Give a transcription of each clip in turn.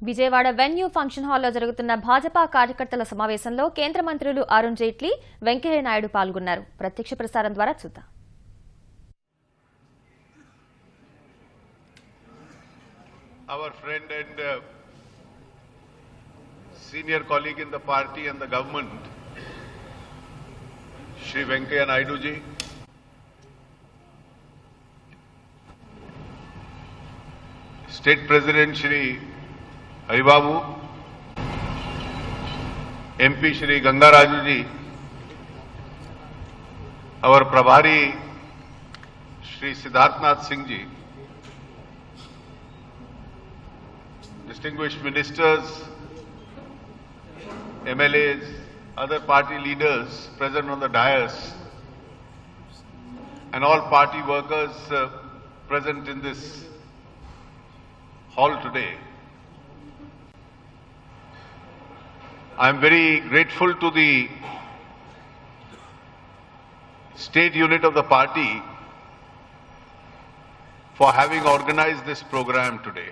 Vijayawada venue function హాల్లో జరుగుతున్న భాజపా కార్యకర్తల సమావేశంలో కేంద్ర మంత్రులు అరుణ్ జైట్లీ, వెంకయ్య నాయుడు పాల్గొన్నారు. ప్రత్యక్ష ప్రసారం ద్వారా చూద్దాం. Our friend and senior colleague in the party and the government, Shri Venkaya Naidu ji, State President Shri Haribabu, MP Shri Gangaraju ji, our Prabhari Shri Siddharthnath Singh ji, distinguished ministers, MLAs, other party leaders present on the dais, and all party workers present in this hall today. I am very grateful to the state unit of the party for having organized this program today.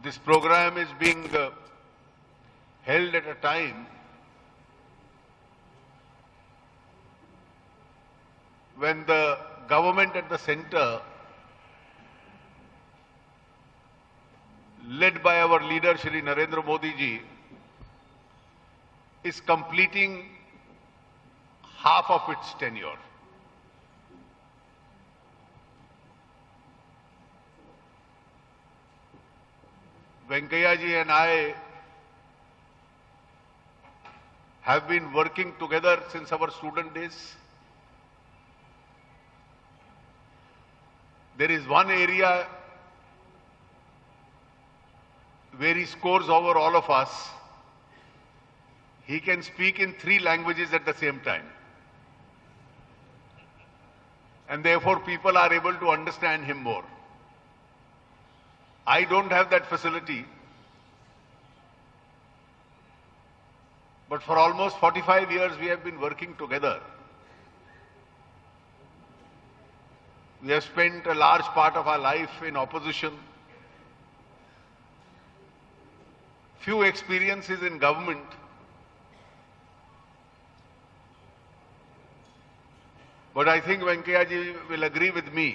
This program is being held at a time when the government at the center, led by our leader Shri Narendra Modi ji, is completing half of its tenure. Venkaya ji and I have been working together since our student days. There is one area where he scores over all of us. He can speak in 3 languages at the same time. And therefore people are able to understand him more. I don't have that facility, but for almost 45 years we have been working together. We have spent a large part of our life in opposition, few experiences in government, but I think Venkaya ji will agree with me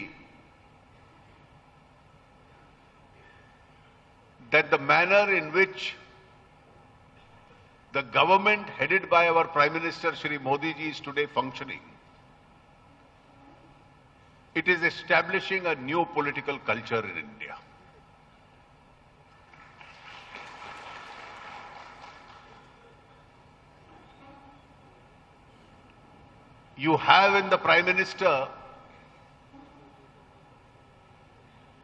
that the manner in which the government headed by our Prime Minister Shri Modi ji is today functioning, it is establishing a new political culture in India. You have in the Prime Minister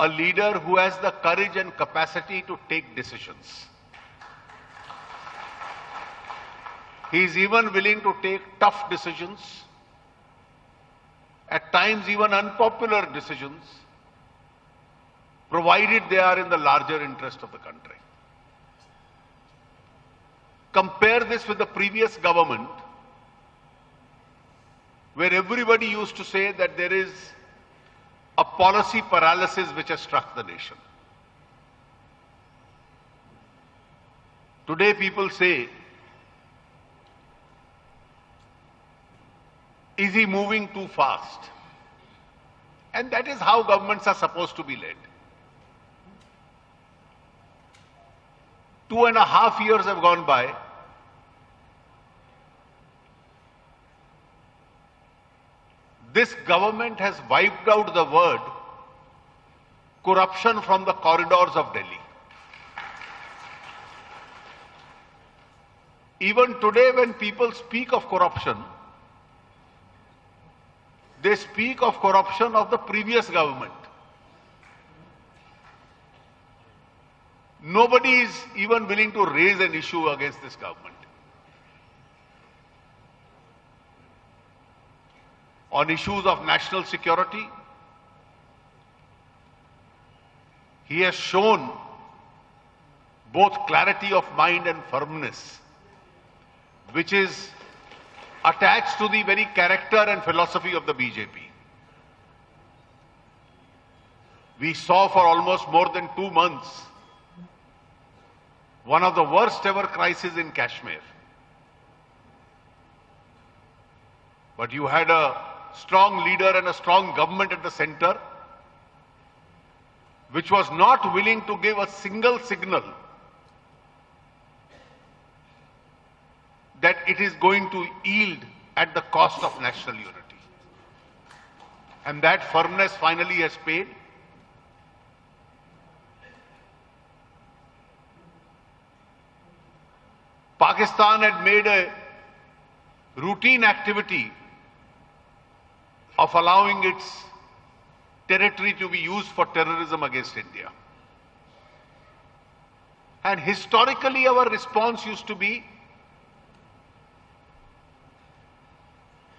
a leader who has the courage and capacity to take decisions. He is even willing to take tough decisions, at times even unpopular decisions, provided they are in the larger interest of the country. Compare this with the previous government, where everybody used to say that there is a policy paralysis which has struck the nation. Today people say, is he moving too fast? And that is how governments are supposed to be led. 2.5 years have gone by. This government has wiped out the word corruption from the corridors of Delhi. Even today when people speak of corruption, they speak of corruption of the previous government. Nobody is even willing to raise an issue against this government. On issues of national security, he has shown both clarity of mind and firmness, which is attached to the very character and philosophy of the BJP. We saw for almost more than 2 months one of the worst ever crises in Kashmir. But you had a strong leader and a strong government at the center, which was not willing to give a single signal that it is going to yield at the cost of national unity. And that firmness finally has paid. Pakistan had made a routine activity of allowing its territory to be used for terrorism against India. And historically, our response used to be,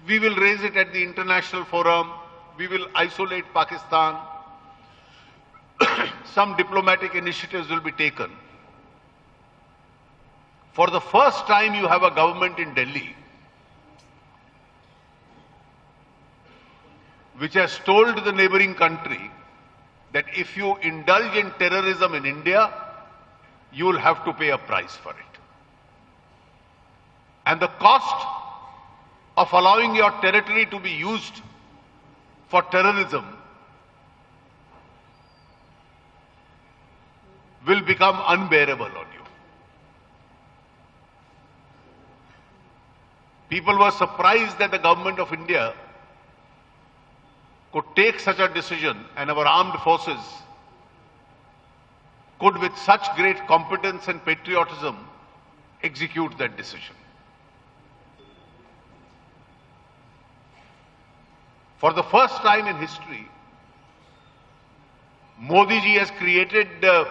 we will raise it at the international forum, we will isolate Pakistan, some diplomatic initiatives will be taken. For the first time, you have a government in Delhi which has told the neighboring country that if you indulge in terrorism in India, you will have to pay a price for it. And the cost of allowing your territory to be used for terrorism will become unbearable on you. People were surprised that the government of India could take such a decision, and our armed forces could, with such great competence and patriotism, execute that decision. For the first time in history, Modi ji has created a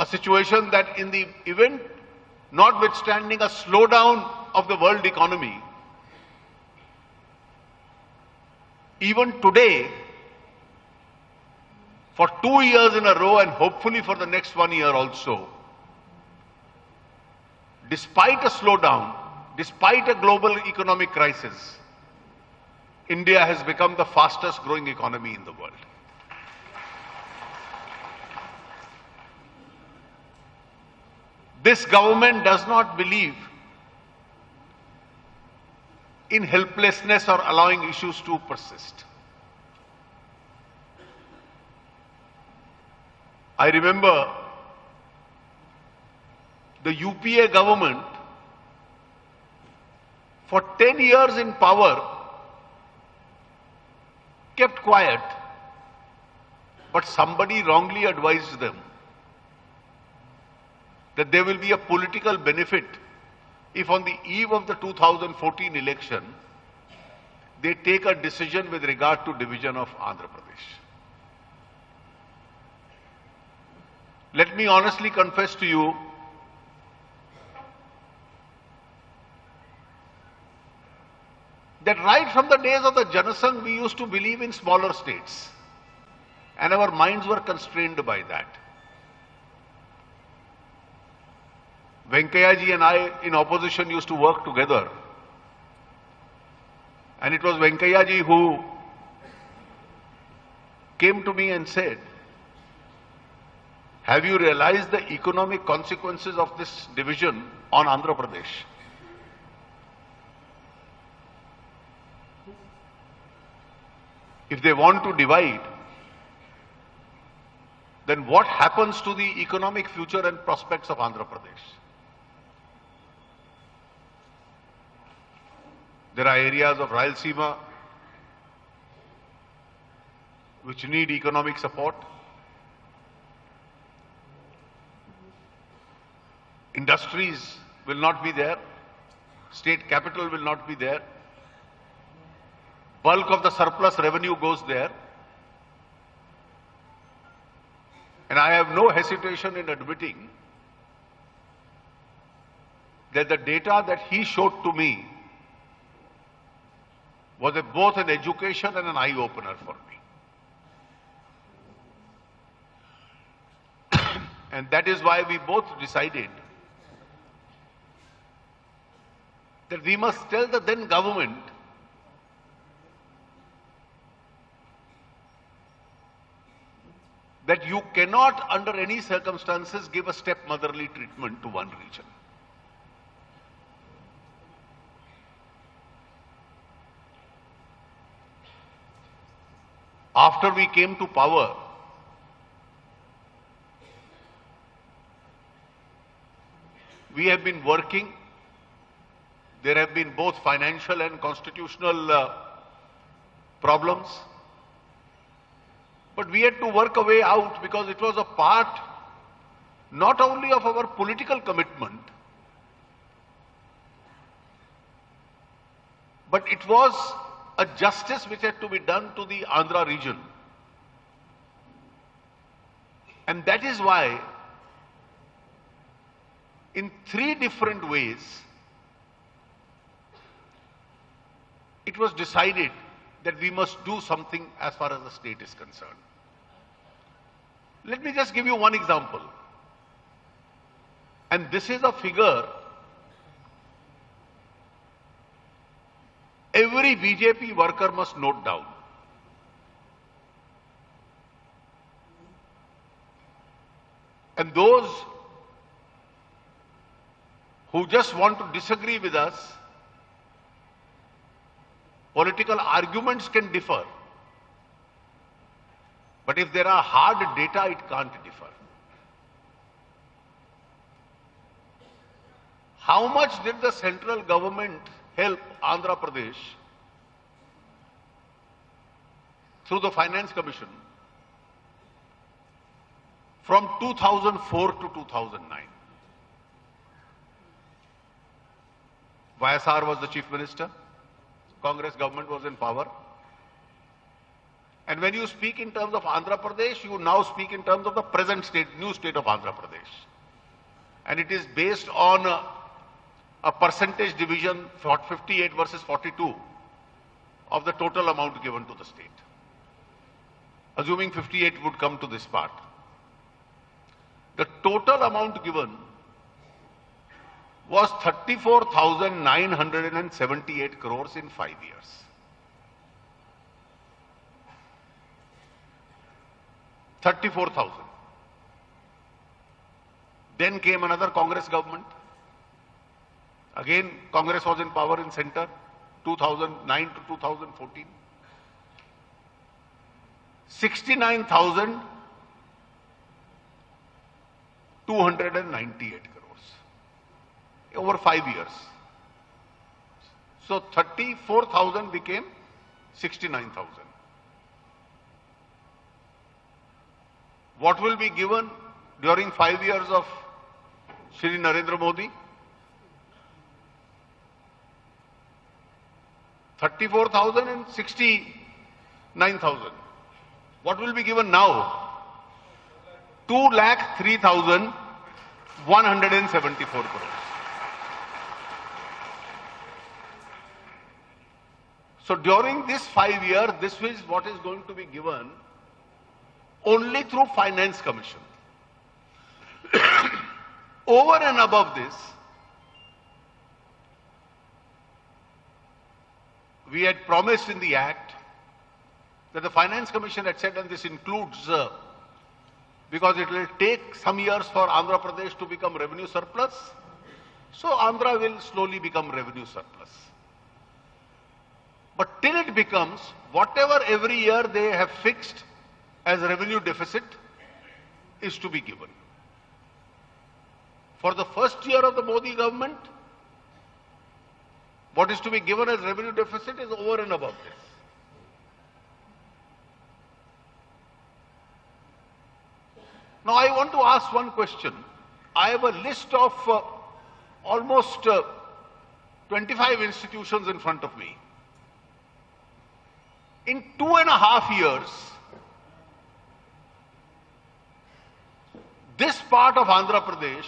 situation that in the event, notwithstanding a slowdown of the world economy, even today, for 2 years in a row and hopefully for the next 1 year also, despite a slowdown, despite a global economic crisis, India has become the fastest growing economy in the world. This government does not believe in helplessness or allowing issues to persist. I remember the UPA government, for 10 years in power, kept quiet, but somebody wrongly advised them that there will be a political benefit if on the eve of the 2014 election, they take a decision with regard to division of Andhra Pradesh. Let me honestly confess to you, that right from the days of the Janasangh, we used to believe in smaller states, and our minds were constrained by that. Venkaiah ji and I in opposition used to work together, and it was Venkaiah ji who came to me and said, have you realized the economic consequences of this division on Andhra Pradesh? If they want to divide, then what happens to the economic future and prospects of Andhra Pradesh? There are areas of Rayalaseema which need economic support. Industries will not be there. State capital will not be there. Bulk of the surplus revenue goes there. And I have no hesitation in admitting that the data that he showed to me was both an education and an eye-opener for me. And that is why we both decided that we must tell the then government that you cannot under any circumstances give a stepmotherly treatment to one region. After we came to power, we have been working. There have been both financial and constitutional problems. But we had to work a way out because it was a part not only of our political commitment, but it was a justice which had to be done to the Andhra region. And that is why, in 3 different ways, it was decided that we must do something as far as the state is concerned. Let me just give you one example. And this is a figure every BJP worker must note down. And those who just want to disagree with us, political arguments can differ. But if there are hard data, it can't differ. How much did the central government help Andhra Pradesh through the Finance Commission from 2004 to 2009? YSR was the chief minister. Congress government was in power. And when you speak in terms of Andhra Pradesh, you now speak in terms of the present state, new state of Andhra Pradesh. And it is based on a percentage division, 58 versus 42, of the total amount given to the state. Assuming 58 would come to this part. The total amount given was 34,978 crores in 5 years. $34,000. Then came another Congress government. Again, Congress was in power in center, 2009 to 2014. 69,298 crores over 5 years. So 34,000 became 69,000. What will be given during 5 years of Shri Narendra Modi? 34,000 and 69,000. What will be given now? 2,03,174 crores. So during this 5 years, this is what is going to be given only through Finance Commission. Over and above this, we had promised in the Act that the Finance Commission had said, and this includes, because it will take some years for Andhra Pradesh to become revenue surplus, so Andhra will slowly become revenue surplus. But till it becomes, whatever every year they have fixed as revenue deficit is to be given. For the first year of the Modi government, what is to be given as revenue deficit is over and above this. Now I want to ask one question. I have a list of almost 25 institutions in front of me. In 2.5 years, this part of Andhra Pradesh,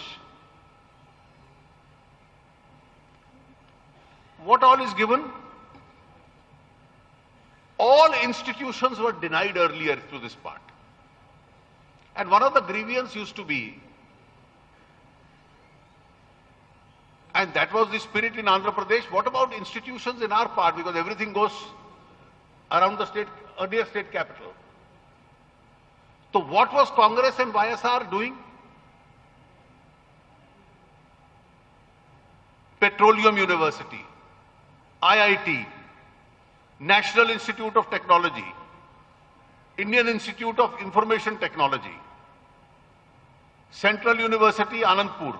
what all is given? All institutions were denied earlier to this part. And one of the grievances used to be, and that was the spirit in Andhra Pradesh, what about institutions in our part? Because everything goes around the state, earlier state capital. So what was Congress and YSR doing? Petroleum University, IIT, National Institute of Technology, Indian Institute of Information Technology, Central University, Anandpur,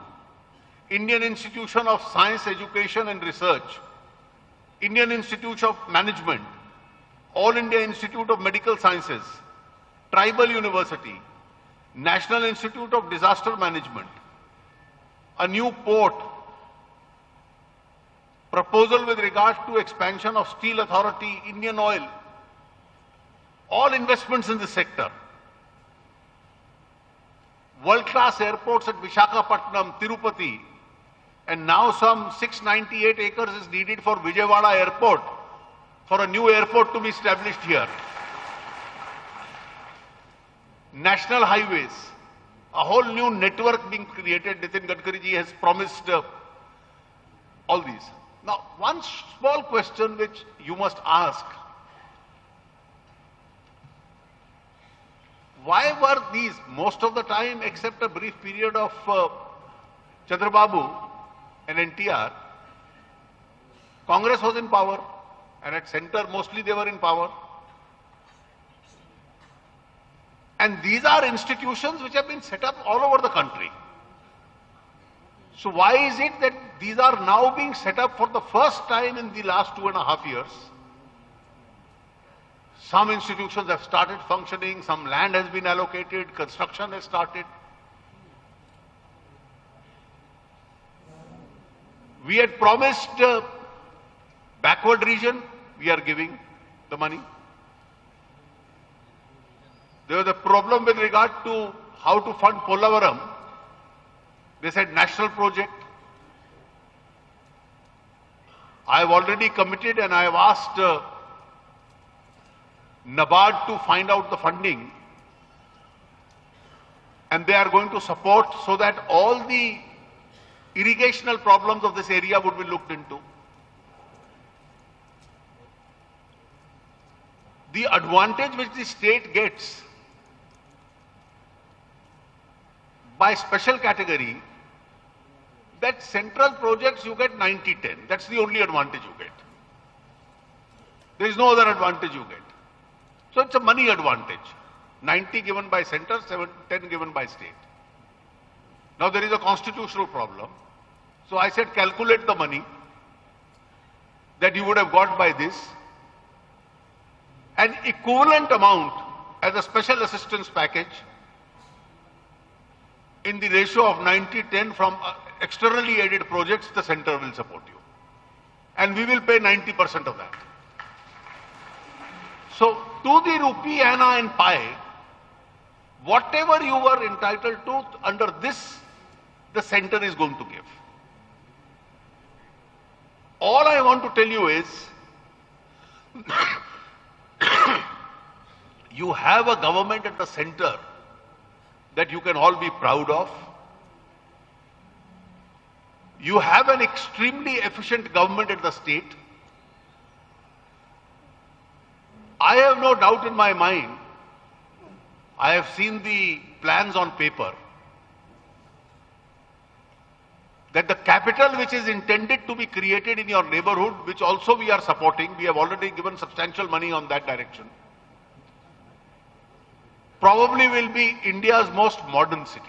Indian Institution of Science, Education and Research, Indian Institute of Management, All India Institute of Medical Sciences, Tribal University, National Institute of Disaster Management, a new port, proposal with regard to expansion of Steel Authority, Indian Oil, all investments in this sector. World-class airports at Visakhapatnam, Tirupati, and now some 698 acres is needed for Vijayawada airport, for a new airport to be established here. National highways, a whole new network being created. Nitin Gadkari ji has promised all these. Now, one small question which you must ask: why were these, most of the time, except a brief period of Chandrababu and NTR, Congress was in power, and at center mostly they were in power. And these are institutions which have been set up all over the country. So why is it that these are now being set up for the first time in the last 2.5 years? Some institutions have started functioning, some land has been allocated, construction has started. We had promised backward region, we are giving the money. There was a problem with regard to how to fund Polavaram. They said national project. I have already committed and I have asked NABARD to find out the funding, and they are going to support so that all the irrigational problems of this area would be looked into. The advantage which the state gets by special category, that central projects you get 90-10. That's the only advantage you get. There is no other advantage you get. So it's a money advantage. 90 given by center, 10 given by state. Now there is a constitutional problem. So I said calculate the money that you would have got by this. An equivalent amount as a special assistance package in the ratio of 90-10 from externally aided projects, the center will support you. And we will pay 90% of that. So, to the rupee, anna and pi, whatever you were entitled to under this, the center is going to give. All I want to tell you is, you have a government at the center that you can all be proud of. You have an extremely efficient government at the state. I have no doubt in my mind, I have seen the plans on paper, that the capital which is intended to be created in your neighborhood, which also we are supporting, we have already given substantial money on that direction, probably will be India's most modern city.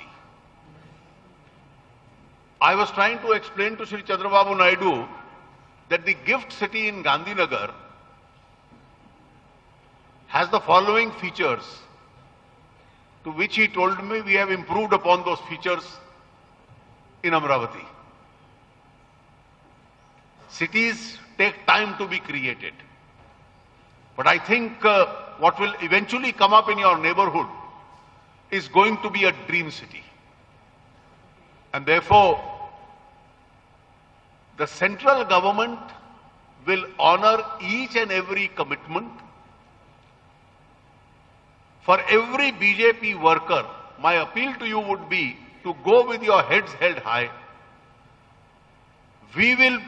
I was trying to explain to Sri Chandrababu Naidu that the gift city in Gandhinagar has the following features, to which he told me we have improved upon those features in Amravati. Cities take time to be created. But I think what will eventually come up in your neighborhood is going to be a dream city. And therefore, the central government will honor each and every commitment. For every BJP worker, my appeal to you would be to go with your heads held high. We will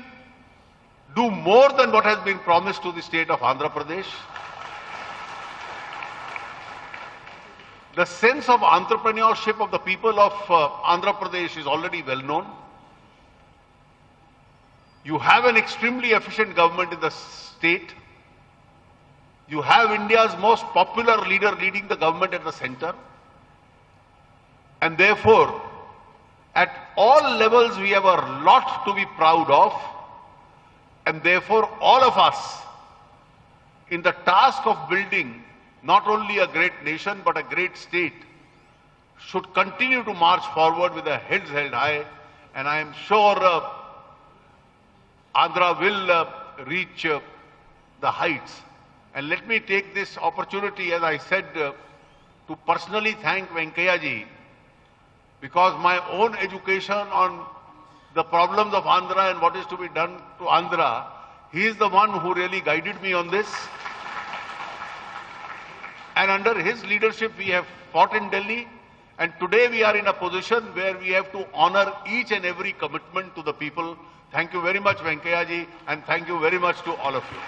do more than what has been promised to the state of Andhra Pradesh. The sense of entrepreneurship of the people of Andhra Pradesh is already well known. You have an extremely efficient government in the state. You have India's most popular leader leading the government at the center. And therefore, at all levels, we have a lot to be proud of. And therefore, all of us, in the task of building not only a great nation but a great state, should continue to march forward with their heads held high. And I am sure Andhra will reach the heights. And let me take this opportunity, as I said, to personally thank Venkaiah ji, because my own education on the problems of Andhra and what is to be done to Andhra, he is the one who really guided me on this. And under his leadership, we have fought in Delhi. And today we are in a position where we have to honor each and every commitment to the people. Thank you very much, Venkaiah ji, and thank you very much to all of you.